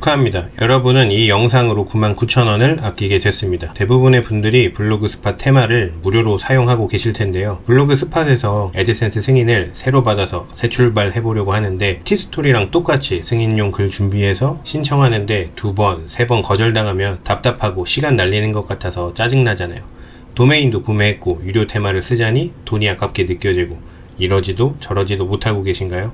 축하합니다. 여러분은 이 영상으로 99,000원을 아끼게 됐습니다. 대부분의 분들이 블로그 스팟 테마를 무료로 사용하고 계실 텐데요. 블로그 스팟에서 애드센스 승인을 새로 받아서 새 출발해보려고 하는데 티스토리랑 똑같이 승인용 글 준비해서 신청하는데 2번, 3번 거절당하면 답답하고 시간 날리는 것 같아서 짜증나잖아요. 도메인도 구매했고 유료 테마를 쓰자니 돈이 아깝게 느껴지고 이러지도 저러지도 못하고 계신가요?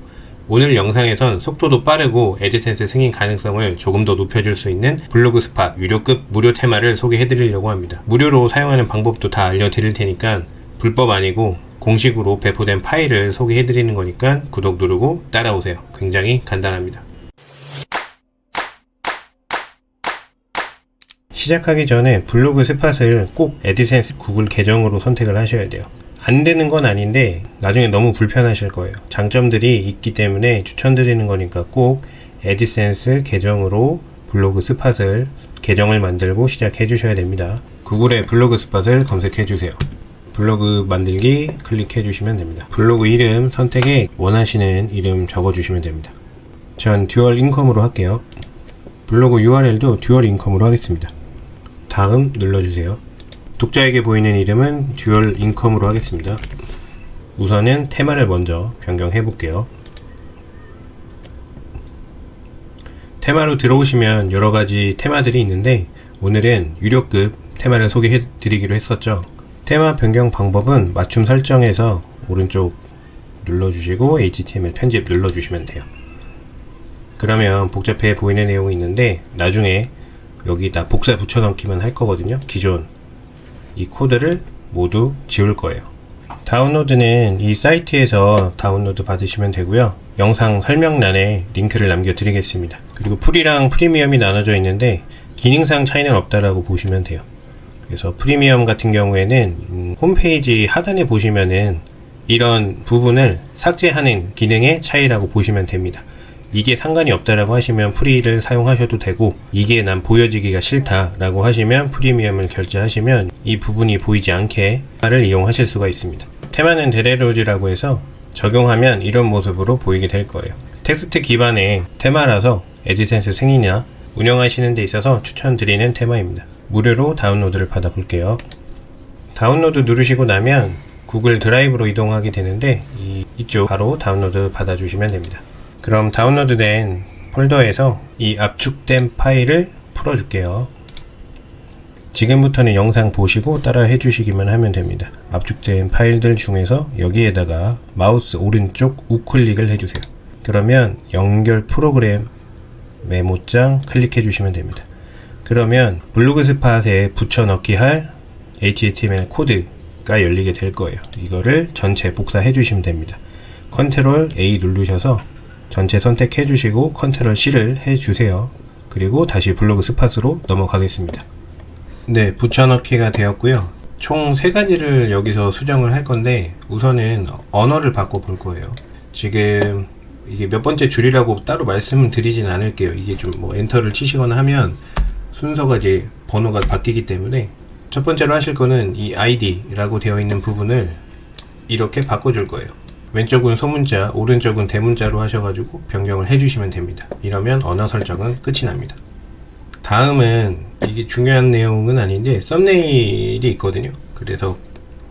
오늘 영상에선 속도도 빠르고 애드센스 승인 가능성을 조금 더 높여줄 수 있는 블로그 스팟 유료급 무료 테마를 소개해드리려고 합니다. 무료로 사용하는 방법도 다 알려드릴 테니까 불법 아니고 공식으로 배포된 파일을 소개해드리는 거니까 구독 누르고 따라오세요. 굉장히 간단합니다. 시작하기 전에 블로그 스팟을 꼭 애드센스 구글 계정으로 선택을 하셔야 돼요. 안 되는 건 아닌데 나중에 너무 불편하실 거예요. 장점들이 있기 때문에 추천드리는 거니까 꼭 애드센스 계정으로 블로그 스팟을 계정을 만들고 시작해 주셔야 됩니다. 구글에 블로그 스팟을 검색해 주세요. 블로그 만들기 클릭해 주시면 됩니다. 블로그 이름 선택에 원하시는 이름 적어 주시면 됩니다. 전 듀얼 인컴으로 할게요. 블로그 URL도 듀얼 인컴으로 하겠습니다. 다음 눌러주세요. 독자에게 보이는 이름은 듀얼 인컴으로 하겠습니다. 우선은 테마를 먼저 변경해 볼게요. 테마로 들어오시면 여러가지 테마들이 있는데 오늘은 유료급 테마를 소개해 드리기로 했었죠. 테마 변경 방법은 맞춤 설정에서 오른쪽 눌러주시고 HTML 편집 눌러주시면 돼요. 그러면 복잡해 보이는 내용이 있는데 나중에 여기다 복사 붙여넣기만 할 거거든요. 기존 이 코드를 모두 지울 거예요. 다운로드는 이 사이트에서 다운로드 받으시면 되고요. 영상 설명란에 링크를 남겨 드리겠습니다. 그리고 프리랑 프리미엄이 나눠져 있는데 기능상 차이는 없다라고 보시면 돼요. 그래서 프리미엄 같은 경우에는 홈페이지 하단에 보시면은 이런 부분을 삭제하는 기능의 차이라고 보시면 됩니다. 이게 상관이 없다라고 하시면 프리를 사용하셔도 되고 이게 난 보여지기가 싫다 라고 하시면 프리미엄을 결제하시면 이 부분이 보이지 않게 를 이용하실 수가 있습니다. 테마는 데레로즈라고 해서 적용하면 이런 모습으로 보이게 될 거예요. 텍스트 기반의 테마라서 애드센스 승인이나 운영하시는 데 있어서 추천드리는 테마입니다. 무료로 다운로드를 받아 볼게요. 다운로드 누르시고 나면 구글 드라이브로 이동하게 되는데 이쪽 바로 다운로드 받아 주시면 됩니다. 그럼 다운로드된 폴더에서 이 압축된 파일을 풀어줄게요. 지금부터는 영상 보시고 따라 해주시기만 하면 됩니다. 압축된 파일들 중에서 여기에다가 마우스 오른쪽 우클릭을 해주세요. 그러면 연결 프로그램 메모장 클릭해 주시면 됩니다. 그러면 블로그 스팟에 붙여넣기 할 HTML 코드가 열리게 될 거예요. 이거를 전체 복사해 주시면 됩니다. 컨트롤 A 누르셔서 전체 선택해 주시고 컨트롤 C를 해 주세요. 그리고 다시 블로그 스팟으로 넘어가겠습니다. 네, 붙여넣기가 되었고요. 총 3가지를 여기서 수정을 할 건데 우선은 언어를 바꿔 볼 거예요. 지금 이게 몇 번째 줄이라고 따로 말씀을 드리진 않을게요. 이게 좀 뭐 엔터를 치시거나 하면 순서가 이제 번호가 바뀌기 때문에 첫 번째로 하실 거는 이 ID라고 되어 있는 부분을 이렇게 바꿔줄 거예요. 왼쪽은 소문자, 오른쪽은 대문자로 하셔가지고 변경을 해주시면 됩니다. 이러면 언어 설정은 끝이 납니다. 다음은 이게 중요한 내용은 아닌데 썸네일이 있거든요. 그래서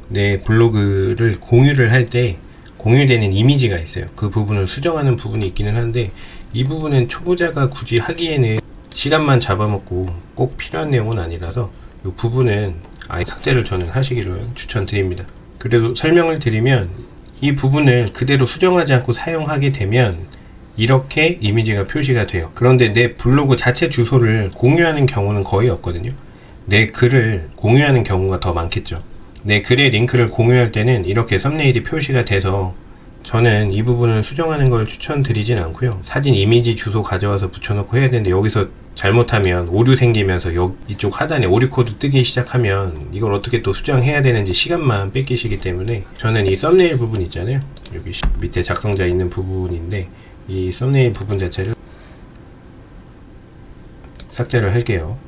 내 블로그를 공유를 할 때 공유되는 이미지가 있어요. 그 부분을 수정하는 부분이 있기는 한데 이 부분은 초보자가 굳이 하기에는 시간만 잡아먹고 꼭 필요한 내용은 아니라서 이 부분은 아예 삭제를 저는 하시기를 추천드립니다. 그래도 설명을 드리면 이 부분을 그대로 수정하지 않고 사용하게 되면 이렇게 이미지가 표시가 돼요. 그런데 내 블로그 자체 주소를 공유하는 경우는 거의 없거든요. 내 글을 공유하는 경우가 더 많겠죠. 내 글의 링크를 공유할 때는 이렇게 썸네일이 표시가 돼서 저는 이 부분을 수정하는 걸 추천드리진 않고요. 사진 이미지 주소 가져와서 붙여놓고 해야 되는데 여기서 잘못하면 오류 생기면서 이쪽 하단에 오류 코드 뜨기 시작하면 이걸 어떻게 또 수정해야 되는지 시간만 뺏기시기 때문에 저는 이 썸네일 부분 있잖아요. 여기 밑에 작성자 있는 부분인데 이 썸네일 부분 자체를 삭제를 할게요.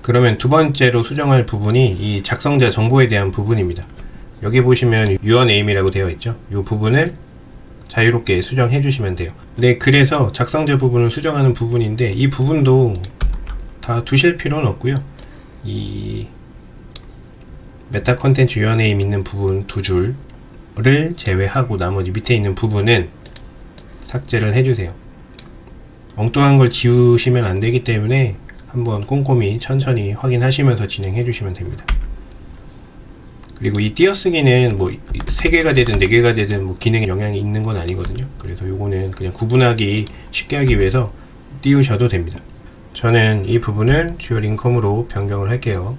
그러면 두 번째로 수정할 부분이 이 작성자 정보에 대한 부분입니다. 여기 보시면 유어네임이라고 되어 있죠. 이 부분을 자유롭게 수정해 주시면 돼요. 네, 그래서 작성자 부분을 수정하는 부분인데 이 부분도 다 두실 필요는 없고요. 이 메타 컨텐츠 유어네임 있는 부분 두 줄을 제외하고 나머지 밑에 있는 부분은 삭제를 해주세요. 엉뚱한 걸 지우시면 안 되기 때문에 한번 꼼꼼히 천천히 확인하시면서 진행해 주시면 됩니다. 그리고 이 띄어쓰기는 뭐 3개가 되든 4개가 되든 뭐 기능에 영향이 있는 건 아니거든요. 그래서 요거는 그냥 구분하기 쉽게 하기 위해서 띄우셔도 됩니다. 저는 이 부분을 듀얼 인컴으로 변경을 할게요.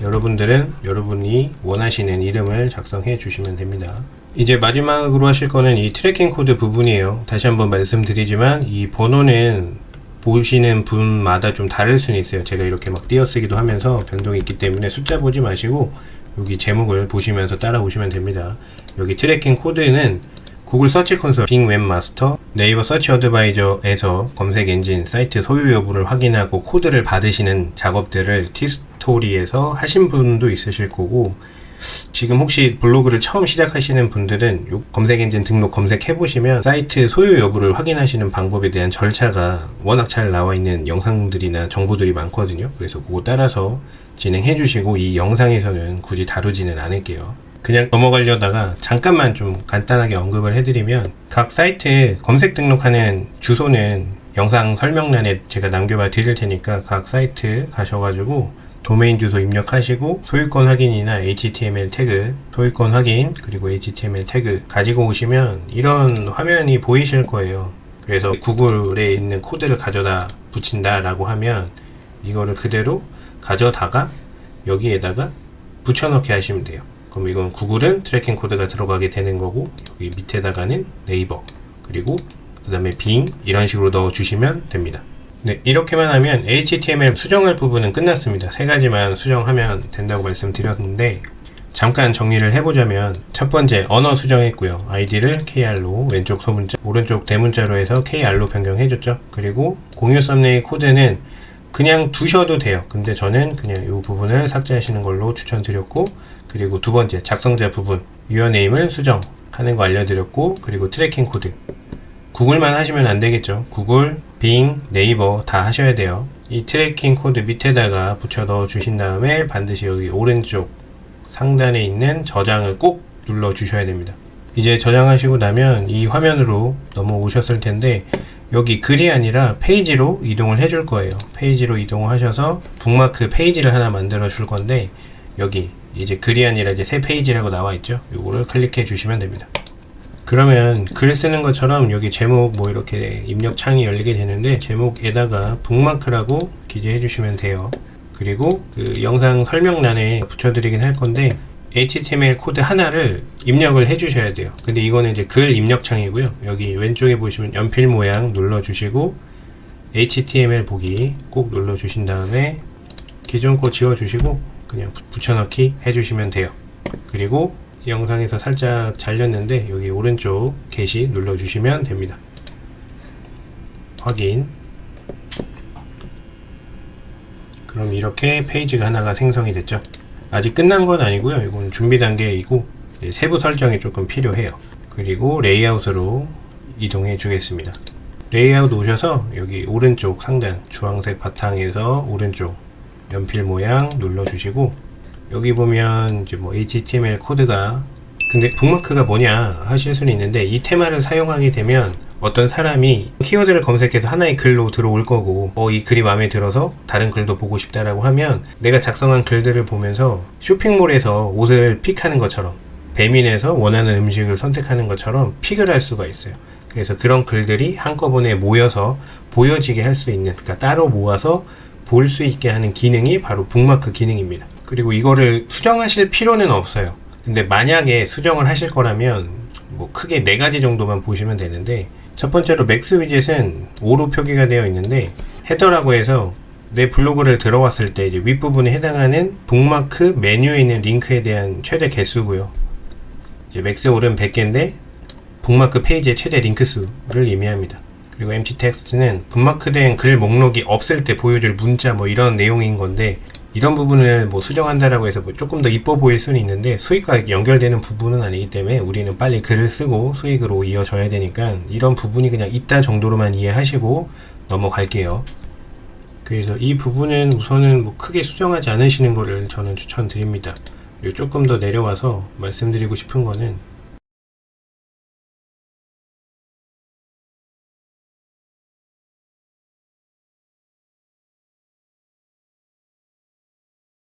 여러분들은 여러분이 원하시는 이름을 작성해 주시면 됩니다. 이제 마지막으로 하실 거는 이 트래킹 코드 부분이에요. 다시 한번 말씀드리지만 이 번호는 보시는 분마다 좀 다를 수는 있어요. 제가 이렇게 막 띄어쓰기도 하면서 변동이 있기 때문에 숫자 보지 마시고 여기 제목을 보시면서 따라오시면 됩니다. 여기 트래킹 코드는 구글 서치 콘솔, 빙 웹마스터, 네이버 서치 어드바이저에서 검색 엔진 사이트 소유 여부를 확인하고 코드를 받으시는 작업들을 티스토리에서 하신 분도 있으실 거고, 지금 혹시 블로그를 처음 시작하시는 분들은 요 검색 엔진 등록 검색해 보시면 사이트 소유 여부를 확인하시는 방법에 대한 절차가 워낙 잘 나와 있는 영상들이나 정보들이 많거든요. 그래서 그거 따라서 진행해 주시고, 이 영상에서는 굳이 다루지는 않을게요. 그냥 넘어가려다가 잠깐만 좀 간단하게 언급을 해드리면, 각 사이트 검색 등록하는 주소는 영상 설명란에 제가 남겨봐 드릴 테니까 각 사이트 가셔가지고 도메인 주소 입력하시고 소유권 확인이나 HTML 태그, 소유권 확인 그리고 HTML 태그 가지고 오시면 이런 화면이 보이실 거예요. 그래서 구글에 있는 코드를 가져다 붙인다 라고 하면 이거를 그대로 가져다가 여기에다가 붙여넣기 하시면 돼요. 그럼 이건 구글은 트래킹 코드가 들어가게 되는 거고, 여기 밑에다가는 네이버, 그리고 그 다음에 빙 이런 식으로 넣어 주시면 됩니다. 네, 이렇게만 하면 HTML 수정할 부분은 끝났습니다. 3가지만 수정하면 된다고 말씀드렸는데, 잠깐 정리를 해보자면, 첫 번째 언어 수정했고요. 아이디를 KR로, 왼쪽 소문자, 오른쪽 대문자로 해서 KR로 변경해줬죠. 그리고 공유 썸네일 코드는 그냥 두셔도 돼요. 근데 저는 그냥 이 부분을 삭제하시는 걸로 추천드렸고, 그리고 두 번째 작성자 부분 유어네임을 수정하는 거 알려드렸고, 그리고 트래킹 코드 구글만 하시면 안 되겠죠. 구글, 빙, 네이버 다 하셔야 돼요. 이 트래킹 코드 밑에다가 붙여 넣어 주신 다음에 반드시 여기 오른쪽 상단에 있는 저장을 꼭 눌러 주셔야 됩니다. 이제 저장하시고 나면 이 화면으로 넘어오셨을 텐데, 여기 글이 아니라 페이지로 이동을 해줄 거예요. 페이지로 이동하셔서 북마크 페이지를 하나 만들어 줄 건데, 여기 이제 글이 아니라 이제 새 페이지라고 나와 있죠. 요거를 클릭해 주시면 됩니다. 그러면 글 쓰는 것처럼 여기 제목 뭐 이렇게 입력 창이 열리게 되는데, 제목에다가 북마크라고 기재해 주시면 돼요. 그리고 그 영상 설명란에 붙여드리긴 할 건데, HTML 코드 하나를 입력을 해 주셔야 돼요. 근데 이거는 이제 글 입력 창이고요. 여기 왼쪽에 보시면 연필 모양 눌러 주시고 HTML 보기 꼭 눌러 주신 다음에 기존 거 지워 주시고 그냥 붙여넣기 해 주시면 돼요. 그리고 영상에서 살짝 잘렸는데 여기 오른쪽 게시 눌러 주시면 됩니다. 확인. 그럼 이렇게 페이지가 하나가 생성이 됐죠. 아직 끝난 건 아니고요. 이건 준비 단계이고 세부 설정이 조금 필요해요. 그리고 레이아웃으로 이동해 주겠습니다. 레이아웃 오셔서 여기 오른쪽 상단 주황색 바탕에서 오른쪽 연필 모양 눌러 주시고, 여기 보면 이제 뭐 HTML 코드가, 근데 북마크가 뭐냐 하실 수는 있는데, 이 테마를 사용하게 되면 어떤 사람이 키워드를 검색해서 하나의 글로 들어올 거고, 이 글이 마음에 들어서 다른 글도 보고 싶다라고 하면 내가 작성한 글들을 보면서 쇼핑몰에서 옷을 픽하는 것처럼, 배민에서 원하는 음식을 선택하는 것처럼 픽을 할 수가 있어요. 그래서 그런 글들이 한꺼번에 모여서 보여지게 할 수 있는, 그러니까 따로 모아서 볼 수 있게 하는 기능이 바로 북마크 기능입니다. 그리고 이거를 수정하실 필요는 없어요. 근데 만약에 수정을 하실 거라면 뭐 크게 4가지 정도만 보시면 되는데, 첫 번째로 맥스 위젯은 5로 표기가 되어 있는데, 헤더라고 해서 내 블로그를 들어왔을 때 이제 윗부분에 해당하는 북마크 메뉴에 있는 링크에 대한 최대 개수고요. 이제 맥스 올은 100개인데 북마크 페이지의 최대 링크 수를 의미합니다. 그리고 empty 텍스트는 북마크된 글 목록이 없을 때 보여줄 문자 뭐 이런 내용인 건데, 이런 부분을 뭐 수정한다라고 해서 뭐 조금 더 이뻐 보일 수는 있는데 수익과 연결되는 부분은 아니기 때문에 우리는 빨리 글을 쓰고 수익으로 이어져야 되니까 이런 부분이 그냥 있다 정도로만 이해하시고 넘어갈게요. 그래서 이 부분은 우선은 뭐 크게 수정하지 않으시는 거를 저는 추천드립니다. 그리고 조금 더 내려와서 말씀드리고 싶은 거는